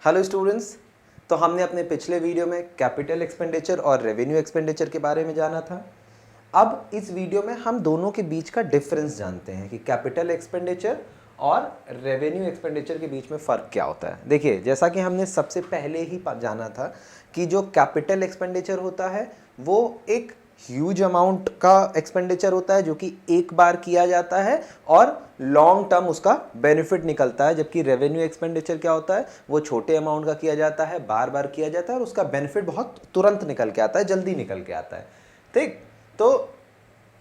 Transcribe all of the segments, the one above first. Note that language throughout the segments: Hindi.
Hello students. तो हमने अपने पिछले वीडियो में कैपिटल एक्सपेंडिचर और रेवेन्यू एक्सपेंडिचर के बारे में जाना था। अब इस वीडियो में हम दोनों के बीच का डिफरेंस जानते हैं कि कैपिटल एक्सपेंडिचर और रेवेन्यू एक्सपेंडिचर के बीच में फ़र्क क्या होता है। देखिए, जैसा कि हमने सबसे पहले ही जाना था कि जो कैपिटल एक्सपेंडिचर होता है वो एक ह्यूज अमाउंट का एक्सपेंडिचर होता है जो कि एक बार किया जाता है और लॉन्ग टर्म उसका बेनिफिट निकलता है, जबकि रेवेन्यू एक्सपेंडिचर क्या होता है, वो छोटे अमाउंट का किया जाता है, बार बार किया जाता है और उसका बेनिफिट बहुत तुरंत निकल के आता है, जल्दी निकल के आता है। ठीक, तो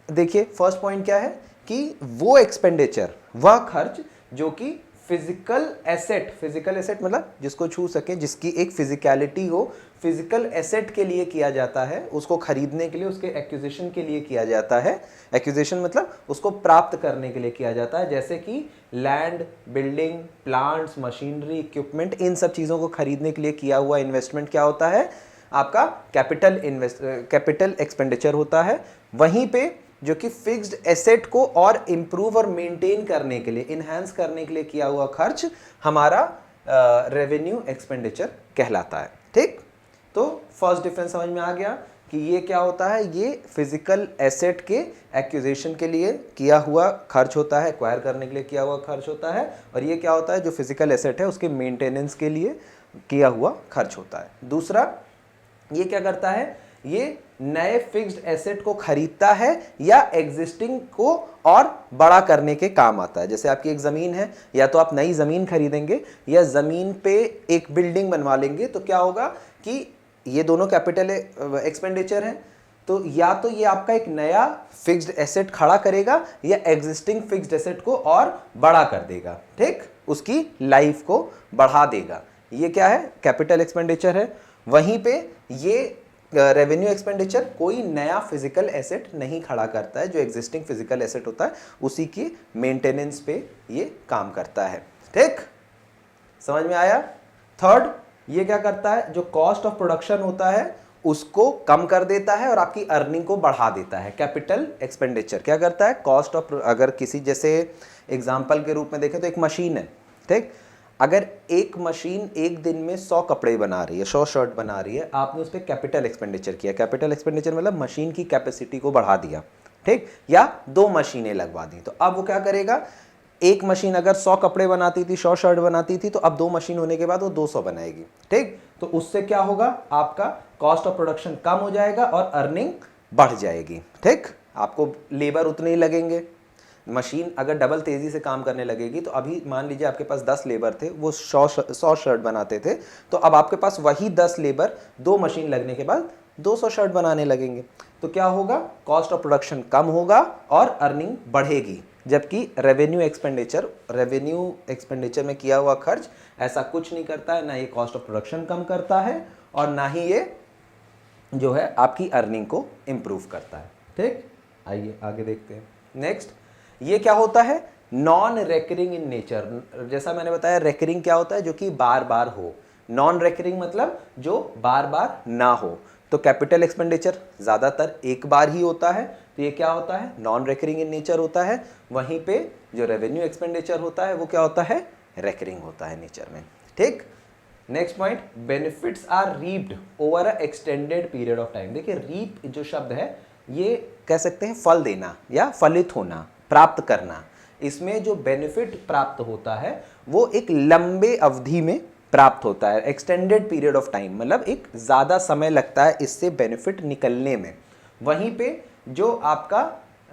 देखिए फर्स्ट पॉइंट क्या है कि वो एक्सपेंडिचर, वह खर्च जो कि फिजिकल एसेट मतलब जिसको छू सके, जिसकी एक फिजिकलिटी हो, फिजिकल एसेट के लिए किया जाता है, उसको खरीदने के लिए, उसके एक्विजिशन के लिए किया जाता है। एक्विजिशन मतलब उसको प्राप्त करने के लिए किया जाता है, जैसे कि land, building, plants, machinery, equipment, इन सब चीज़ों को खरीदने के लिए किया हुआ इन्वेस्टमेंट क्या होता है, आपका कैपिटल एक्सपेंडिचर होता है। वहीं पे जो कि फिक्स्ड एसेट को और इंप्रूव और मेंटेन करने के लिए, इनहैंस करने के लिए किया हुआ खर्च हमारा रेवेन्यू एक्सपेंडिचर कहलाता है। ठीक, तो फर्स्ट डिफरेंस समझ में आ गया कि ये क्या होता है, ये फिजिकल एसेट के एक्विजिशन के लिए किया हुआ खर्च होता है, एक्वायर करने के लिए किया हुआ खर्च होता है, और ये क्या होता है, जो फिजिकल एसेट है उसके मेंटेनेंस के लिए किया हुआ खर्च होता है। दूसरा, ये क्या करता है, ये नए फिक्स्ड एसेट को खरीदता है या एग्जिस्टिंग को और बड़ा करने के काम आता है। जैसे आपकी एक ज़मीन है, या तो आप नई ज़मीन खरीदेंगे या ज़मीन पे एक बिल्डिंग बनवा लेंगे, तो क्या होगा कि ये दोनों कैपिटल एक्सपेंडिचर हैं, तो या तो ये आपका एक नया फिक्स्ड एसेट खड़ा करेगा या एग्जिस्टिंग फिक्स्ड एसेट को और बड़ा कर देगा। ठीक, उसकी लाइफ को बढ़ा देगा। ये क्या है, कैपिटल एक्सपेंडिचर है। वहीं पे ये रेवेन्यू एक्सपेंडिचर कोई नया फिजिकल एसेट नहीं खड़ा करता है, जो एग्जिस्टिंग फिजिकल एसेट होता है उसी की मेंटेनेंस पे ये काम करता है। ठीक, समझ में आया। थर्ड, ये क्या करता है, जो कॉस्ट ऑफ प्रोडक्शन होता है उसको कम कर देता है और आपकी अर्निंग को बढ़ा देता है। कैपिटल एक्सपेंडिचर क्या करता है, कॉस्ट ऑफ, अगर किसी, जैसे एग्जांपल के रूप में देखें तो एक मशीन है। ठीक, अगर एक मशीन एक दिन में 100 कपड़े बना रही है, 100 शर्ट बना रही है, आपने उस पर कैपिटल एक्सपेंडिचर किया। कैपिटल एक्सपेंडिचर मतलब मशीन की कैपेसिटी को बढ़ा दिया। ठीक, या 2 मशीनें लगवा दी, तो अब वो क्या करेगा, एक मशीन अगर 100 कपड़े बनाती थी, 100 शर्ट बनाती थी, तो अब 2 मशीन होने के बाद वो 200 बनाएगी। ठीक, तो उससे क्या होगा, आपका कॉस्ट ऑफ प्रोडक्शन कम हो जाएगा और अर्निंग बढ़ जाएगी। ठीक, आपको लेबर उतने ही लगेंगे। मशीन अगर डबल तेज़ी से काम करने लगेगी, तो अभी मान लीजिए आपके पास 10 लेबर थे, वो 100 शर्ट बनाते थे, तो अब आपके पास वही 10 लेबर 2 मशीन लगने के बाद 200 शर्ट बनाने लगेंगे। तो क्या होगा, कॉस्ट ऑफ प्रोडक्शन कम होगा और अर्निंग बढ़ेगी। जबकि रेवेन्यू एक्सपेंडिचर में किया हुआ खर्च ऐसा कुछ नहीं करता है, ना ये कॉस्ट ऑफ प्रोडक्शन कम करता है और ना ही ये जो है आपकी अर्निंग को इम्प्रूव करता है। ठीक, आइए आगे देखते हैं। नेक्स्ट, ये क्या होता है, नॉन रेकरिंग इन नेचर। जैसा मैंने बताया, रेकरिंग क्या होता है, जो कि बार बार हो। नॉन रेकरिंग मतलब जो बार बार ना हो। तो कैपिटल एक्सपेंडिचर ज़्यादातर एक बार ही होता है, तो ये क्या होता है, नॉन रेकरिंग इन नेचर होता है। वहीं पे जो रेवेन्यू एक्सपेंडिचर होता है वो क्या होता है, रेकरिंग होता है नेचर में। ठीक, next point, benefits are reaped over a extended period of time. देखिए, रीप जो शब्द है, ये कह सकते हैं फल देना या फलित होना, प्राप्त करना। इसमें जो बेनिफिट प्राप्त होता है वो एक लंबे अवधि में प्राप्त होता है। एक्सटेंडेड पीरियड ऑफ टाइम मतलब एक ज़्यादा समय लगता है इससे बेनिफिट निकलने में। वहीं पे जो आपका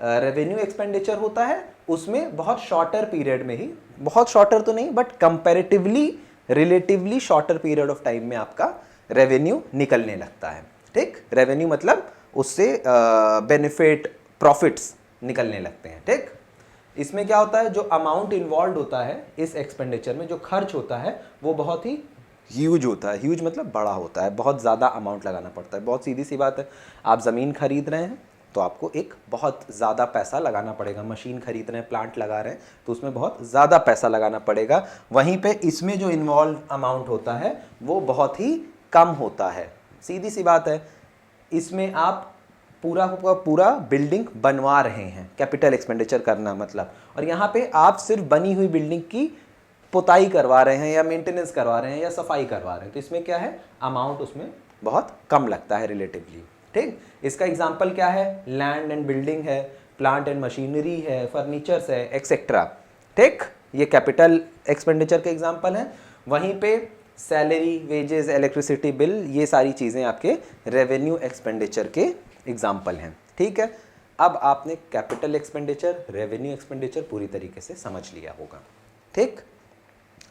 रेवेन्यू एक्सपेंडिचर होता है उसमें बहुत शॉर्टर पीरियड में ही, बहुत शॉर्टर तो नहीं but comparatively relatively shorter period of time में आपका रेवेन्यू निकलने लगता है। ठीक, रेवेन्यू मतलब उससे बेनिफिट, प्रॉफिट्स निकलने लगते हैं। ठीक, इसमें क्या होता है, जो अमाउंट इन्वॉल्व होता है इस एक्सपेंडिचर में, जो खर्च होता है वो बहुत ही ह्यूज होता है। ह्यूज मतलब बड़ा होता है, बहुत ज़्यादा अमाउंट लगाना पड़ता है। बहुत सीधी सी बात है, आप ज़मीन खरीद रहे हैं तो आपको एक बहुत ज़्यादा पैसा लगाना पड़ेगा। मशीन खरीद रहे हैं, प्लांट लगा रहे हैं, तो उसमें बहुत ज़्यादा पैसा लगाना पड़ेगा। वहीं पे इसमें जो इन्वॉल्व अमाउंट होता है वो बहुत ही कम होता है। सीधी सी बात है, इसमें आप पूरा का पूरा बिल्डिंग बनवा रहे हैं, कैपिटल एक्सपेंडिचर करना मतलब, और यहाँ पे आप सिर्फ बनी हुई बिल्डिंग की पुताई करवा रहे हैं या मेंटेनेंस करवा रहे हैं या सफाई करवा रहे हैं, तो इसमें क्या है, अमाउंट उसमें बहुत कम लगता है रिलेटिवली। ठीक, इसका एग्जांपल क्या है, लैंड एंड बिल्डिंग है, प्लांट एंड मशीनरी है, फर्नीचर्स है, एक्सेट्रा। ठीक, ये कैपिटल एक्सपेंडिचर के एग्जांपल हैं। वहीं पे सैलरी, वेजेस, इलेक्ट्रिसिटी बिल, ये सारी चीज़ें आपके रेवेन्यू एक्सपेंडिचर के एग्जांपल हैं। ठीक है, अब आपने कैपिटल एक्सपेंडिचर, रेवेन्यू एक्सपेंडिचर पूरी तरीके से समझ लिया होगा। ठीक,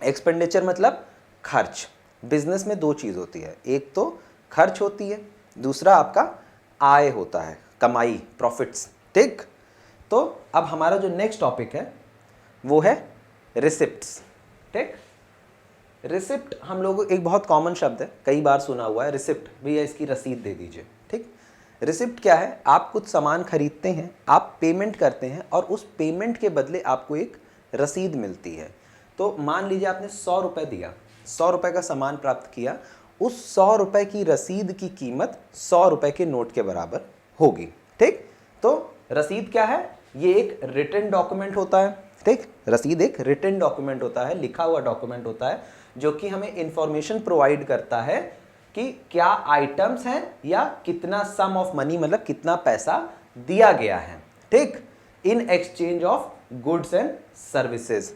एक्सपेंडिचर मतलब खर्च। बिजनेस में दो चीज़ होती है, एक तो खर्च होती है, दूसरा आपका आय होता है, कमाई, प्रॉफिट्स। ठीक, तो अब हमारा जो नेक्स्ट टॉपिक है वो है रिसिप्ट्स। ठीक, रिसिप्ट हम लोगों को एक बहुत कॉमन शब्द है, कई बार सुना हुआ है, रिसिप्ट, भैया इसकी रसीद दे दीजिए। ठीक, रिसिप्ट क्या है, आप कुछ सामान खरीदते हैं, आप पेमेंट करते हैं और उस पेमेंट के बदले आपको एक रसीद मिलती है। तो मान लीजिए आपने 100 रुपये दिया, 100 रुपये का सामान प्राप्त किया, उस 100 रुपये की रसीद की कीमत 100 रुपये के नोट के बराबर होगी। ठीक, तो रसीद क्या है, ये एक रिटन डॉक्यूमेंट होता है। ठीक, रसीद एक रिटन डॉक्यूमेंट होता है, लिखा हुआ डॉक्यूमेंट होता है, जो कि हमें इंफॉर्मेशन प्रोवाइड करता है कि क्या आइटम्स हैं या कितना सम ऑफ मनी, मतलब कितना पैसा दिया गया है। ठीक, in exchange of goods and services,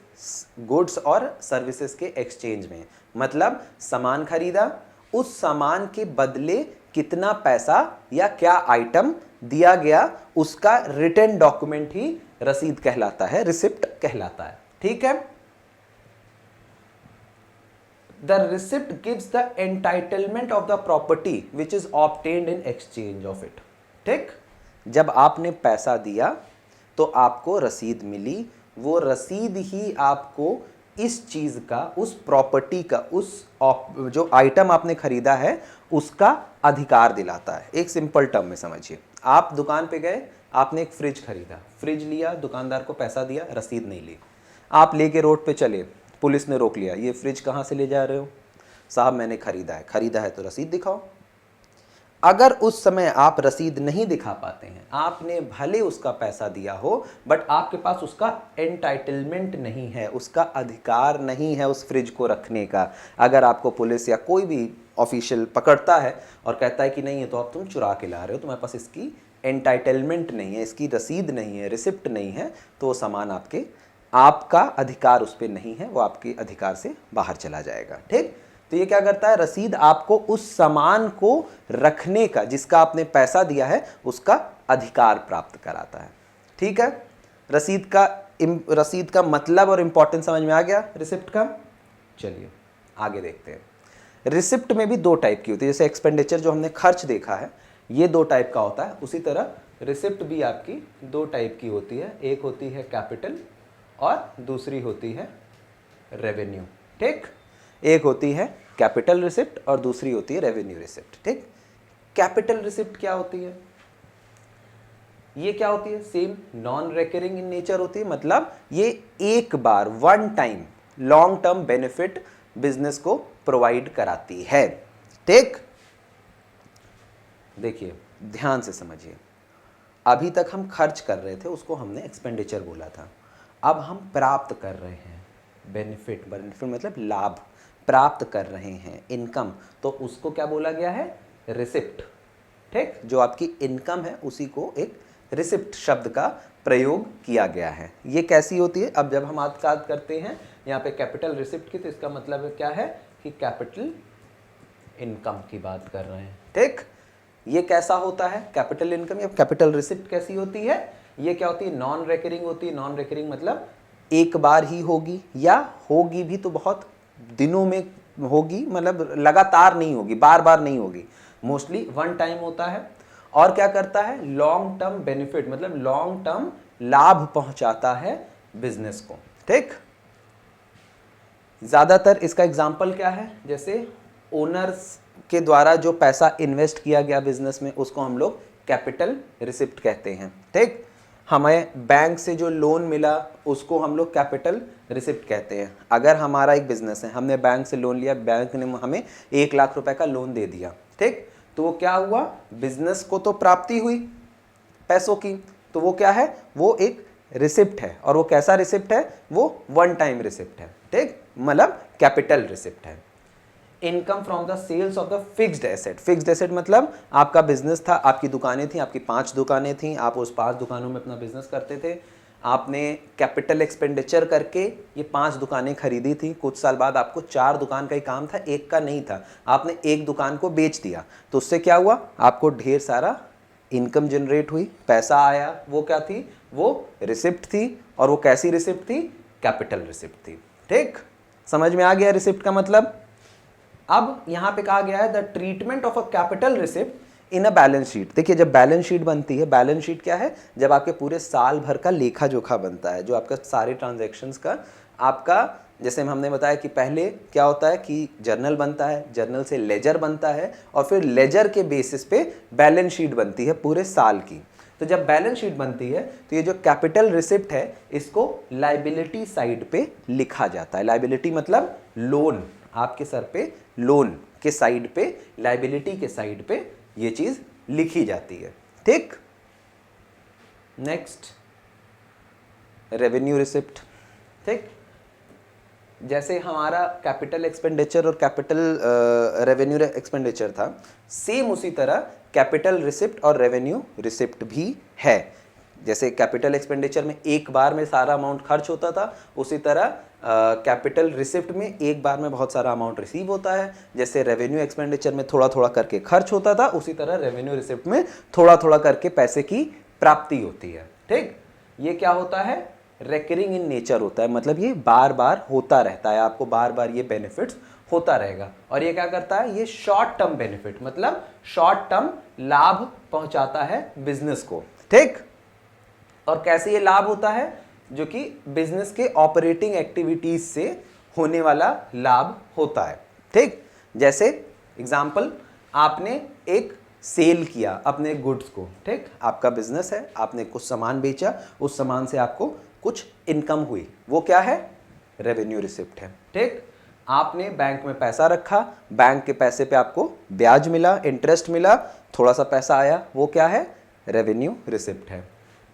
goods और सर्विसेज के एक्सचेंज में, मतलब सामान खरीदा, उस सामान के बदले कितना पैसा या क्या आइटम दिया गया, उसका रिटन डॉक्यूमेंट ही रसीद कहलाता है, रिसिप्ट कहलाता है। ठीक है, the receipt gives the entitlement of the property which is obtained in exchange of it. ठीक, जब आपने पैसा दिया तो आपको रसीद मिली, वो रसीद ही आपको इस चीज का, उस प्रॉपर्टी का, उस जो आइटम आपने खरीदा है उसका अधिकार दिलाता है। एक सिंपल टर्म में समझिए, आप दुकान पे गए, आपने एक फ्रिज खरीदा, फ्रिज लिया, दुकानदार को पैसा दिया, रसीद नहीं ली, आप लेके रोड पे चले, पुलिस ने रोक लिया, ये फ्रिज कहाँ से ले जा रहे हो? साहब मैंने खरीदा है तो रसीद दिखाओ। अगर उस समय आप रसीद नहीं दिखा पाते हैं, आपने भले उसका पैसा दिया हो बट आपके पास उसका एंटाइटलमेंट नहीं है, उसका अधिकार नहीं है उस फ्रिज को रखने का। अगर आपको पुलिस या कोई भी ऑफिशियल पकड़ता है और कहता है कि नहीं है तो अब तुम चुरा के ला रहे हो, तुम्हारे पास इसकी एंटाइटलमेंट नहीं है, इसकी रसीद नहीं है, रिसिप्ट नहीं है, तो वो सामान आपका अधिकार उस पर नहीं है, वो आपके अधिकार से बाहर चला जाएगा। ठीक, तो ये क्या करता है, रसीद आपको उस सामान को रखने का, जिसका आपने पैसा दिया है, उसका अधिकार प्राप्त कराता है। ठीक है, रसीद का मतलब और इंपॉर्टेंस समझ में आ गया रिसिप्ट का। चलिए आगे देखते हैं। रिसिप्ट में भी दो टाइप की होती है, जैसे एक्सपेंडिचर जो हमने खर्च देखा है ये दो टाइप का होता है, उसी तरह रिसिप्ट भी आपकी दो टाइप की होती है, एक होती है कैपिटल और दूसरी होती है रेवेन्यू। ठीक, एक होती है कैपिटल रिसिप्ट और दूसरी होती है रेवेन्यू रिसिप्ट। ठीक, कैपिटल रिसिप्ट क्या होती है, ये क्या होती है, same non recurring in nature होती है, मतलब ये एक बार one time long term benefit business को प्रोवाइड कराती है। ठीक, देखिए ध्यान से समझिए, अभी तक हम खर्च कर रहे थे, उसको हमने एक्सपेंडिचर बोला था, अब हम प्राप्त कर रहे हैं बेनिफिट, मतलब लाभ प्राप्त कर रहे हैं, इनकम, तो उसको क्या बोला गया है, रिसिप्ट। ठीक, जो आपकी इनकम है उसी को एक रिसिप्ट शब्द का प्रयोग किया गया है। ये कैसी होती है, अब जब हम बात करते हैं यहाँ पे कैपिटल रिसिप्ट की, तो इसका मतलब क्या है कि कैपिटल इनकम की बात कर रहे हैं। ठीक, ये कैसा होता है कैपिटल इनकम या कैपिटल रिसिप्ट कैसी होती है, ये क्या होती है, नॉन रिकरिंग होती है। नॉन रिकरिंग मतलब एक बार ही होगी, या होगी भी तो बहुत दिनों में होगी, मतलब लगातार नहीं होगी, बार बार नहीं होगी, मोस्टली वन टाइम होता है। और क्या करता है, लॉन्ग टर्म बेनिफिट, मतलब लॉन्ग टर्म लाभ पहुंचाता है बिजनेस को। ठीक, ज्यादातर इसका एग्जाम्पल क्या है, जैसे ओनर्स के द्वारा जो पैसा इन्वेस्ट किया गया बिजनेस में, उसको हम लोग कैपिटल रिसिप्ट कहते हैं। ठीक, हमें बैंक से जो लोन मिला उसको हम लोग कैपिटल रिसिप्ट कहते हैं। अगर हमारा एक बिजनेस है, हमने बैंक से लोन लिया, बैंक ने हमें 1 लाख रुपए का लोन दे दिया। ठीक, तो वो क्या हुआ, बिजनेस को तो प्राप्ति हुई पैसों की, तो वो क्या है, वो एक रिसिप्ट है। और वो कैसा रिसिप्ट है, वो वन टाइम रिसिप्ट है। ठीक, मतलब कैपिटल रिसिप्ट है। Income from the sales of the fixed asset. Fixed asset मतलब आपका बिजनेस था, आपकी दुकानें थी, आपकी 5 दुकानें थी, आप उस 5 दुकानों में अपना बिजनेस करते थे। आपने कैपिटल एक्सपेंडिचर करके ये 5 दुकानें खरीदी थी। कुछ साल बाद आपको 4 दुकान का ही काम था, एक का नहीं था। आपने एक दुकान को बेच दिया, तो उससे क्या हुआ, आपको ढेर सारा इनकम जनरेट हुई, पैसा आया। वो क्या थी, वो रिसिप्ट थी। और वो कैसी रिसिप्ट थी, कैपिटल रिसिप्ट थी। ठीक, समझ में आ गया रिसिप्ट का मतलब। अब यहां पे कहा गया है the treatment of a capital receipt in a balance sheet. देखिए जब बैलेंस शीट बनती है, बैलेंस शीट क्या है, जब आपके पूरे साल भर का लेखा जोखा बनता है, जो आपका सारे ट्रांजैक्शंस का आपका, जैसे हमने बताया कि पहले क्या होता है कि जर्नल बनता है, जर्नल से लेजर बनता है, और फिर लेजर के बेसिस पे बैलेंस शीट बनती है पूरे साल की। तो जब बैलेंस शीट बनती है तो ये जो कैपिटल रिसिप्ट है इसको लायबिलिटी साइड पे लिखा जाता है। लायबिलिटी मतलब लोन, आपके सर पे लोन के साइड पे, लायबिलिटी के साइड पे ये चीज लिखी जाती है। ठीक, नेक्स्ट रेवेन्यू रिसिप्ट। ठीक, जैसे हमारा कैपिटल एक्सपेंडिचर और कैपिटल रेवेन्यू एक्सपेंडिचर था, सेम उसी तरह कैपिटल रिसिप्ट और रेवेन्यू रिसिप्ट भी है। जैसे कैपिटल एक्सपेंडिचर में एक बार में सारा अमाउंट खर्च होता था, उसी तरह कैपिटल रिसिप्ट में एक बार में बहुत सारा अमाउंट रिसीव होता है। जैसे रेवेन्यू एक्सपेंडिचर में थोड़ा थोड़ा करके खर्च होता था, उसी तरह रेवेन्यू रिसिप्ट में थोड़ा थोड़ा करके पैसे की प्राप्ति होती है। ठीक, ये क्या होता है, रेकरिंग इन नेचर होता है, मतलब ये बार बार होता रहता है, आपको बार बार ये बेनिफिट्स होता रहेगा। और ये क्या करता है, ये शॉर्ट टर्म बेनिफिट मतलब शॉर्ट टर्म लाभ पहुंचाता है बिजनेस को। ठीक, और कैसे ये लाभ होता है, जो कि बिजनेस के ऑपरेटिंग एक्टिविटीज से होने वाला लाभ होता है। ठीक, जैसे एग्जांपल, आपने एक सेल किया अपने गुड्स को। ठीक, आपका बिजनेस है, आपने कुछ सामान बेचा, उस सामान से आपको कुछ इनकम हुई, वो क्या है, रेवेन्यू रिसिप्ट है। ठीक, आपने बैंक में पैसा रखा, बैंक के पैसे पे आपको ब्याज मिला, इंटरेस्ट मिला, थोड़ा सा पैसा आया, वो क्या है, रेवेन्यू रिसिप्ट है।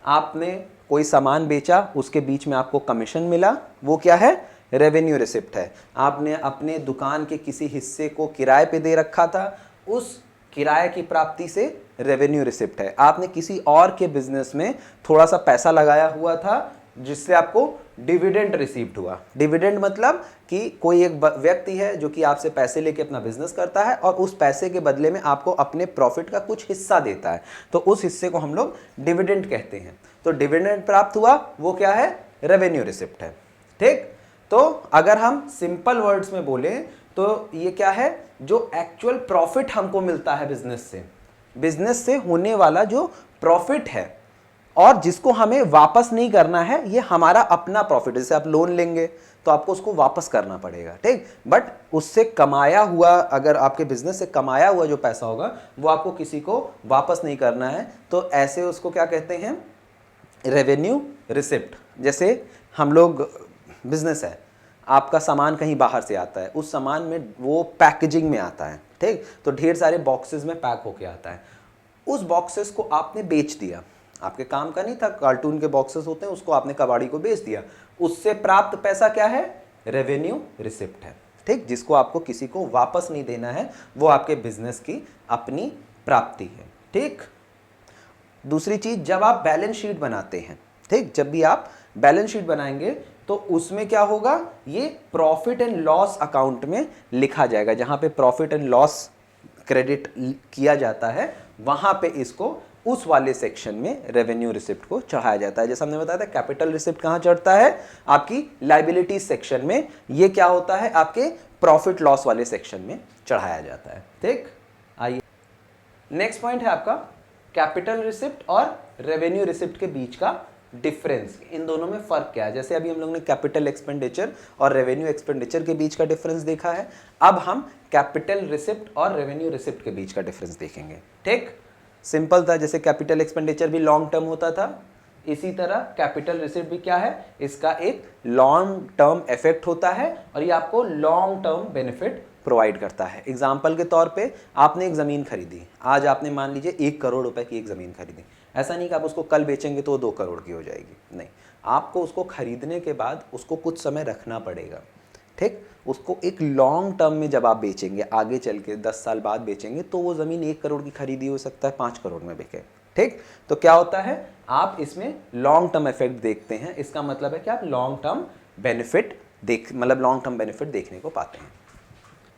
आपने कोई सामान बेचा, उसके बीच में आपको कमीशन मिला, वो क्या है, रेवेन्यू रिसिप्ट है। आपने अपने दुकान के किसी हिस्से को किराए पे दे रखा था, उस किराए की प्राप्ति से रेवेन्यू रिसिप्ट है। आपने किसी और के बिजनेस में थोड़ा सा पैसा लगाया हुआ था, जिससे आपको डिविडेंड रिसीव्ड हुआ। डिविडेंड मतलब कि कोई एक व्यक्ति है जो कि आपसे पैसे लेके अपना बिजनेस करता है और उस पैसे के बदले में आपको अपने प्रॉफिट का कुछ हिस्सा देता है, तो उस हिस्से को हम लोग डिविडेंड कहते हैं। तो डिविडेंड प्राप्त हुआ, वो क्या है, रेवेन्यू रिसिप्ट है। ठीक, तो अगर हम सिंपल वर्ड्स में बोले तो ये क्या है, जो एक्चुअल प्रॉफिट हमको मिलता है बिजनेस से होने वाला जो प्रॉफिट है, और जिसको हमें वापस नहीं करना है, ये हमारा अपना प्रॉफिट। जैसे आप लोन लेंगे तो आपको उसको वापस करना पड़ेगा। ठीक, बट उससे कमाया हुआ, अगर आपके बिजनेस से कमाया हुआ जो पैसा होगा वो आपको किसी को वापस नहीं करना है, तो ऐसे उसको क्या कहते हैं, रेवेन्यू रिसिप्ट। जैसे हम लोग बिजनेस है, आपका सामान कहीं बाहर से आता है, उस सामान में वो पैकेजिंग में आता है। ठीक, तो ढेर सारे बॉक्सेस में पैक होके आता है, उस बॉक्सेस को आपने बेच दिया, आपके काम का नहीं था, कार्टून के बॉक्सेस होते हैं, उसको आपने कबाड़ी को बेच दिया, उससे प्राप्त पैसा क्या है, रेवेन्यू रिसिप्ट है। ठीक, जिसको आपको किसी को वापस नहीं देना है, वो आपके बिजनेस की अपनी प्राप्ति है। ठीक, दूसरी चीज, जब आप बैलेंस शीट बनाते हैं, ठीक, जब भी आप बैलेंस शीट बनाएंगे तो उसमें क्या होगा, ये प्रॉफिट एंड लॉस अकाउंट में लिखा जाएगा। जहां पे प्रॉफिट एंड लॉस क्रेडिट किया जाता है, वहां पे इसको उस वाले सेक्शन में रेवेन्यू रिसिप्ट को चढ़ाया जाता है। जैसे हमने बताया था, कैपिटल रिसिप्ट कहां चढ़ता है, आपकी लायबिलिटी सेक्शन में। ये क्या होता है, आपके प्रॉफिट लॉस वाले सेक्शन में चढ़ाया जाता है। ठीक, आइए नेक्स्ट पॉइंट है आपका कैपिटल रिसिप्ट और रेवेन्यू रिसिप्ट के बीच का डिफरेंस। इन दोनों में फर्क क्या है। जैसे अभी हम लोग ने कैपिटल एक्सपेंडिचर और रेवेन्यू एक्सपेंडिचर के बीच का डिफरेंस देखा है, अब हम कैपिटल रिसिप्ट और रेवेन्यू रिसिप्ट के बीच का डिफरेंस देखेंगे। ठीक, सिंपल था, जैसे कैपिटल एक्सपेंडिचर भी लॉन्ग टर्म होता था, इसी तरह कैपिटल रिसिप्ट भी क्या है, इसका एक लॉन्ग टर्म इफेक्ट होता है और ये आपको लॉन्ग टर्म बेनिफिट प्रोवाइड करता है। एग्जाम्पल के तौर पे आपने एक ज़मीन खरीदी, आज आपने मान लीजिए 1 करोड़ रुपए की एक ज़मीन खरीदी। ऐसा नहीं कि आप उसको कल बेचेंगे तो 2 करोड़ की हो जाएगी, नहीं, आपको उसको खरीदने के बाद उसको कुछ समय रखना पड़ेगा, ठीक, उसको एक लॉन्ग टर्म में जब आप बेचेंगे, आगे चल के 10 साल बाद बेचेंगे, तो वो ज़मीन 1 करोड़ की खरीदी हो सकता है 5 करोड़ में बिके। ठीक, तो क्या होता है, आप इसमें लॉन्ग टर्म इफेक्ट देखते हैं। इसका मतलब है कि आप long term benefit long term benefit देखने को पाते हैं।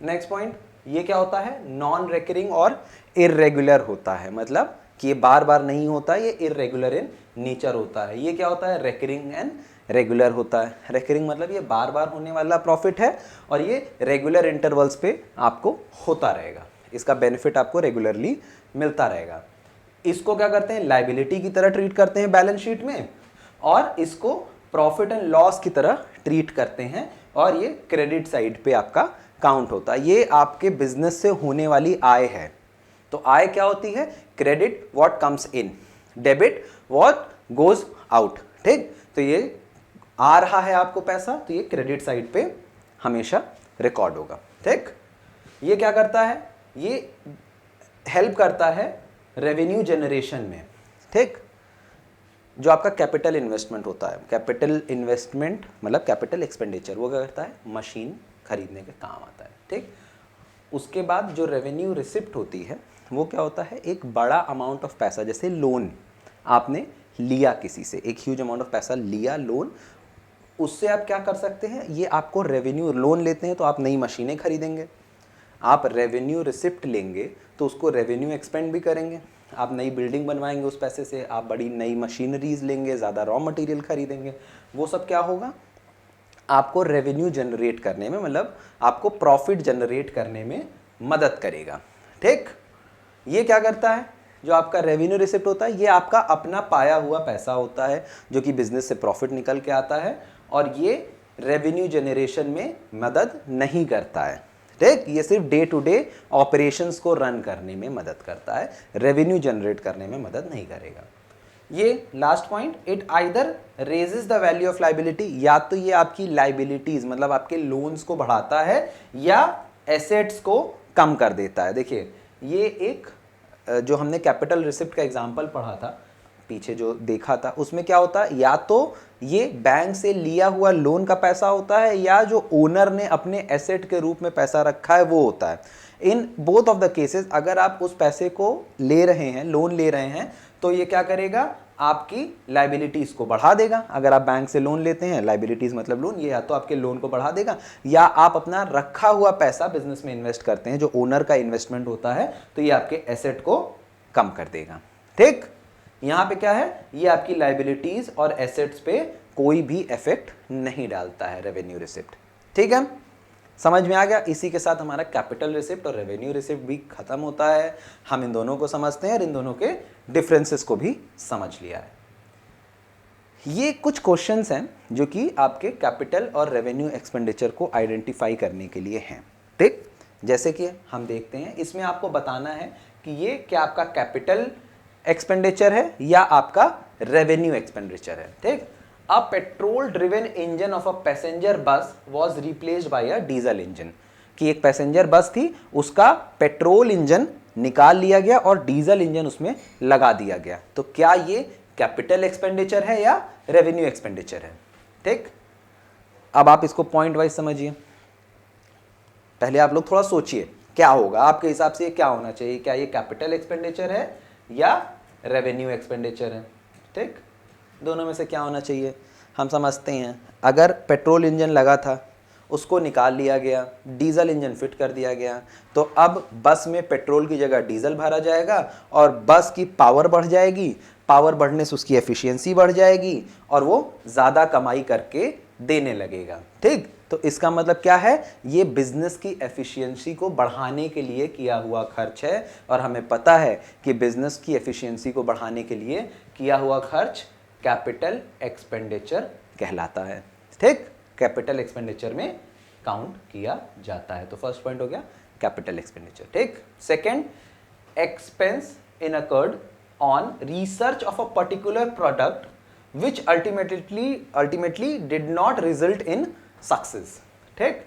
नेक्स्ट पॉइंट, ये क्या होता है, नॉन रेकरिंग और इरेगुलर होता है, मतलब कि ये बार बार नहीं होता, ये इरेगुलर इन नेचर होता है। ये क्या होता है, रेकरिंग एंड रेगुलर होता है। रेकरिंग मतलब ये बार बार होने वाला प्रॉफिट है और ये रेगुलर इंटरवल्स पे आपको होता रहेगा, इसका बेनिफिट आपको रेगुलरली मिलता रहेगा। इसको क्या करते हैं, लायबिलिटी की तरह ट्रीट करते हैं बैलेंस शीट में, और इसको प्रॉफिट एंड लॉस की तरह ट्रीट करते हैं, और ये क्रेडिट साइड पे आपका काउंट होता है। ये आपके बिजनेस से होने वाली आय है। तो आय क्या होती है, credit what comes in, debit what goes out. ठीक, तो ये आ रहा है आपको पैसा, तो ये क्रेडिट साइड पे हमेशा रिकॉर्ड होगा। ठीक, ये क्या करता है, ये हेल्प करता है रेवेन्यू जनरेशन में। ठीक, जो आपका कैपिटल इन्वेस्टमेंट होता है, कैपिटल इन्वेस्टमेंट मतलब कैपिटल एक्सपेंडिचर, वो क्या करता है, मशीन खरीदने के काम आता है। ठीक, उसके बाद जो रेवेन्यू रिसिप्ट होती है वो क्या होता है, एक बड़ा अमाउंट ऑफ पैसा, जैसे लोन आपने लिया किसी से, एक ह्यूज अमाउंट ऑफ पैसा लिया लोन, उससे आप क्या कर सकते हैं, ये आपको रेवेन्यू, लोन लेते हैं तो आप नई मशीनें खरीदेंगे, आप रेवेन्यू रिसिप्ट लेंगे तो उसको रेवेन्यू एक्सपेंड भी करेंगे, आप नई बिल्डिंग बनवाएंगे उस पैसे से, आप बड़ी नई मशीनरीज लेंगे, ज़्यादा रॉ मटेरियल खरीदेंगे, वो सब क्या होगा, आपको रेवेन्यू जनरेट करने में, मतलब आपको प्रॉफिट जनरेट करने में मदद करेगा। ठीक, ये क्या करता है, जो आपका रेवेन्यू रिसिप्ट होता है, ये आपका अपना पाया हुआ पैसा होता है जो कि बिजनेस से प्रॉफिट निकल के आता है, और ये रेवेन्यू जनरेशन में मदद नहीं करता है। ठीक, ये सिर्फ डे टू डे ऑपरेशंस को रन करने में मदद करता है, रेवेन्यू जनरेट करने में मदद नहीं करेगा। ये last point, it either raises the value of liability, या तो ये आपकी लाइबिलिटीज मतलब आपके लोन्स को बढ़ाता है या एसेट्स को कम कर देता है। देखिए, ये एक जो हमने कैपिटल रिसिप्ट का एग्जांपल पढ़ा था पीछे, जो देखा था, उसमें क्या होता है, या तो ये बैंक से लिया हुआ लोन का पैसा होता है, या जो ओनर ने अपने एसेट के रूप में पैसा रखा है वो होता है। In both of the cases अगर आप उस पैसे को ले रहे हैं, लोन ले रहे हैं, तो ये क्या करेगा, आपकी लाइबिलिटीज को बढ़ा देगा। अगर आप बैंक से लोन लेते हैं, लाइबिलिटीज मतलब लोन, ये या तो आपके लोन को बढ़ा देगा, या आप अपना रखा हुआ पैसा बिजनेस में इन्वेस्ट करते हैं, जो ओनर का इन्वेस्टमेंट होता है, तो ये आपके एसेट को कम कर देगा। ठीक, यहां पे क्या है, ये आपकी लाइबिलिटीज और एसेट्स पे कोई भी इफेक्ट नहीं डालता है रेवेन्यू रिसिप्ट। ठीक है, समझ में आ गया। इसी के साथ हमारा कैपिटल रिसिप्ट और रेवेन्यू रिसिप्ट भी खत्म होता है। हम इन दोनों को समझते हैं और इन दोनों के डिफरेंसेस को भी समझ लिया है। ये कुछ क्वेश्चंस हैं जो कि आपके कैपिटल और रेवेन्यू एक्सपेंडिचर को आइडेंटिफाई करने के लिए हैं। ठीक, जैसे कि हम देखते हैं, इसमें आपको बताना है कि ये क्या आपका कैपिटल एक्सपेंडिचर है या आपका रेवेन्यू एक्सपेंडिचर है। ठीक, a petrol driven engine of a passenger bus was replaced by a diesel engine, कि एक पैसेंजर बस थी, उसका पेट्रोल इंजन निकाल लिया गया और डीजल इंजन उसमें लगा दिया गया। तो क्या ये कैपिटल एक्सपेंडिचर है या रेवेन्यू एक्सपेंडिचर है? ठीक, अब आप इसको पॉइंट वाइज समझिए। पहले आप लोग थोड़ा सोचिए क्या होगा आपके हिसाब से, क्या होना चाहिए, क्या ये कैपिटल एक्सपेंडिचर है या रेवेन्यू एक्सपेंडिचर है? ठीक, दोनों में से क्या होना चाहिए? हम समझते हैं, अगर पेट्रोल इंजन लगा था, उसको निकाल लिया गया, डीजल इंजन फिट कर दिया गया, तो अब बस में पेट्रोल की जगह डीजल भरा जाएगा और बस की पावर बढ़ जाएगी। पावर बढ़ने से उसकी एफिशिएंसी बढ़ जाएगी और वो ज़्यादा कमाई करके देने लगेगा। ठीक, तो इसका मतलब क्या है, ये बिजनेस की एफिशिएंसी को बढ़ाने के लिए किया हुआ खर्च है, और हमें पता है कि बिजनेस की एफिशिएंसी को बढ़ाने के लिए किया हुआ खर्च कैपिटल एक्सपेंडिचर कहलाता है। ठीक, कैपिटल एक्सपेंडिचर में काउंट किया जाता है। तो फर्स्ट पॉइंट हो गया कैपिटल एक्सपेंडिचर। ठीक, second, expense incurred on research of a particular product which ultimately did not result in success। ठीक,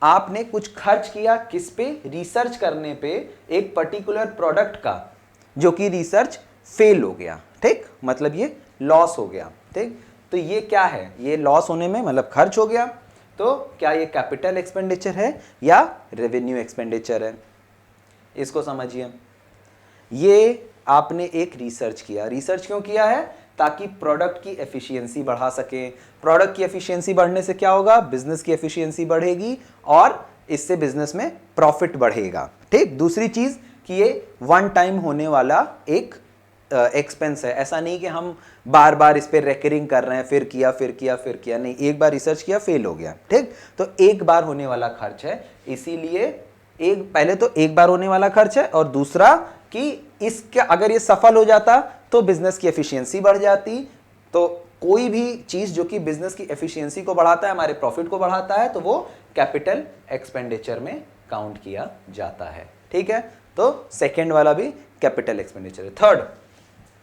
आपने कुछ खर्च किया किस पे? रिसर्च करने पे एक पर्टिकुलर प्रोडक्ट का, जो कि रिसर्च फेल हो गया। ठीक, मतलब ये लॉस हो गया। ठीक, तो ये क्या है, ये लॉस होने में मतलब खर्च हो गया, तो क्या ये कैपिटल एक्सपेंडिचर है या रेवेन्यू एक्सपेंडिचर है, इसको समझिए। ये आपने एक रिसर्च किया, रिसर्च क्यों किया है, ताकि प्रोडक्ट की एफिशिएंसी बढ़ा सके। प्रोडक्ट की एफिशिएंसी बढ़ने से क्या होगा, बिजनेस की एफिशिएंसी बढ़ेगी और इससे बिजनेस में प्रॉफिट बढ़ेगा। ठीक, दूसरी चीज कि ये वन टाइम होने वाला एक एक्सपेंस है, ऐसा नहीं कि हम बार बार इस पे रेकरिंग कर रहे हैं, फिर किया फिर किया फिर किया, नहीं, एक बार रिसर्च किया फेल हो गया। ठीक, तो एक बार होने वाला खर्च है, इसीलिए एक पहले तो एक बार होने वाला खर्च है और दूसरा कि इसके अगर ये सफल हो जाता तो बिजनेस की एफिशिएंसी बढ़ जाती। तो कोई भी चीज जो कि बिजनेस की एफिशिएंसी को बढ़ाता है, हमारे प्रॉफिट को बढ़ाता है, तो वो कैपिटल एक्सपेंडिचर में काउंट किया जाता है। ठीक है, तो सेकेंड वाला भी कैपिटल एक्सपेंडिचर है। Third,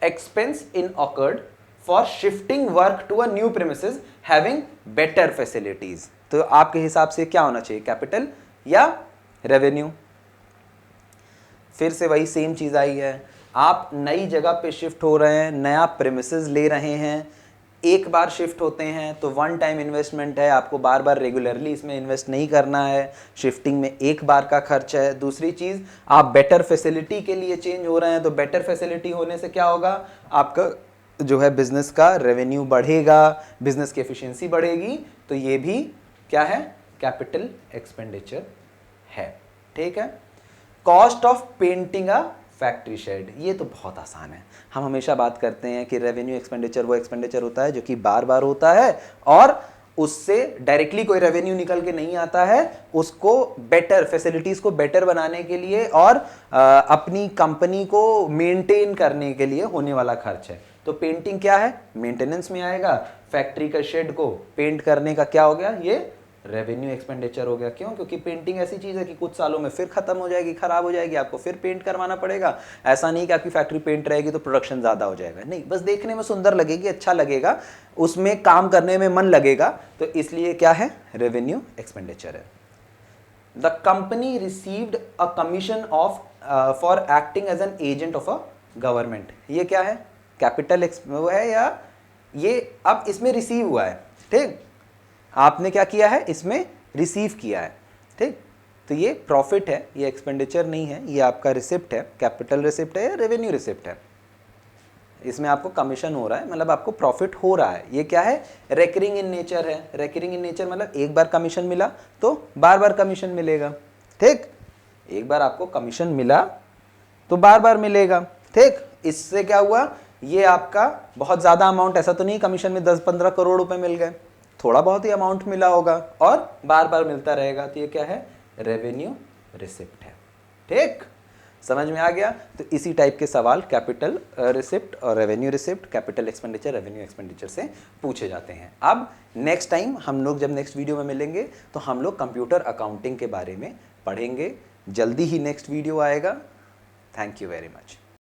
expense incurred for shifting work to a new premises having better facilities. तो आपके हिसाब से क्या होना चाहिए, कैपिटल या रेवेन्यू? फिर से वही सेम चीज आई है, आप नई जगह पे शिफ्ट हो रहे हैं, नया प्रीमिसेस ले रहे हैं, एक बार शिफ्ट होते हैं तो वन टाइम इन्वेस्टमेंट है, आपको बार बार रेगुलरली इसमें इन्वेस्ट नहीं करना है, शिफ्टिंग में एक बार का खर्च है। दूसरी चीज, आप बेटर फैसिलिटी के लिए चेंज हो रहे हैं, तो बेटर फैसिलिटी होने से क्या होगा, आपका जो है बिजनेस का रेवेन्यू बढ़ेगा, बिजनेस की एफिशिएंसी बढ़ेगी, तो ये भी क्या है, कैपिटल एक्सपेंडिचर है। ठीक है, cost of painting a factory shade, ये तो बहुत आसान है। हम हमेशा बात करते हैं कि रेवेन्यू एक्सपेंडिचर वो एक्सपेंडिचर होता है जो कि बार बार होता है और उससे डायरेक्टली कोई रेवेन्यू निकल के नहीं आता है, उसको बेटर फैसिलिटीज को बेटर बनाने के लिए और अपनी कंपनी को मेंटेन करने के लिए होने वाला खर्च है। तो पेंटिंग क्या है, मेंटेनेंस में आएगा, फैक्ट्री का शेड को पेंट करने का क्या हो गया, ये रेवेन्यू एक्सपेंडिचर हो गया। क्यों, क्योंकि पेंटिंग ऐसी चीज है कि कुछ सालों में फिर खत्म हो जाएगी, खराब हो जाएगी, आपको फिर पेंट करवाना पड़ेगा। ऐसा नहीं कि आपकी फैक्ट्री पेंट रहेगी तो प्रोडक्शन ज्यादा हो जाएगा, नहीं, बस देखने में सुंदर लगेगी, अच्छा लगेगा, उसमें काम करने में मन लगेगा, तो इसलिए क्या है, रेवेन्यू एक्सपेंडिचर है। The company received a commission of for acting as an agent of a government, ये क्या है, कैपिटल वो है या ये अब इसमें रिसीव हुआ है। ठीक, आपने क्या किया है, इसमें रिसीव किया है। ठीक, तो ये प्रॉफिट है, ये एक्सपेंडिचर नहीं है, ये आपका रिसिप्ट है, कैपिटल रिसिप्ट है या रेवेन्यू रिसिप्ट है, इसमें आपको कमीशन हो रहा है, मतलब आपको प्रॉफिट हो रहा है। ये क्या है, रेकरिंग इन नेचर है। रेकरिंग इन नेचर मतलब एक बार कमीशन मिला तो बार बार कमीशन मिलेगा। ठीक, एक बार आपको कमीशन मिला तो बार बार मिलेगा। ठीक, इससे क्या हुआ, ये आपका बहुत ज्यादा अमाउंट, ऐसा तो नहीं कमीशन में 10-15 करोड़ रुपए मिल गए, थोड़ा बहुत ही अमाउंट मिला होगा और बार बार मिलता रहेगा, तो ये क्या है, रेवेन्यू रिसिप्ट है। ठीक, समझ में आ गया। तो इसी टाइप के सवाल कैपिटल रिसिप्ट और revenue receipt, capital expenditure, revenue expenditure से पूछे जाते हैं। अब नेक्स्ट टाइम हम लोग जब नेक्स्ट वीडियो में मिलेंगे तो हम लोग कंप्यूटर अकाउंटिंग के बारे में पढ़ेंगे। जल्दी ही नेक्स्ट वीडियो आएगा। Thank you very much.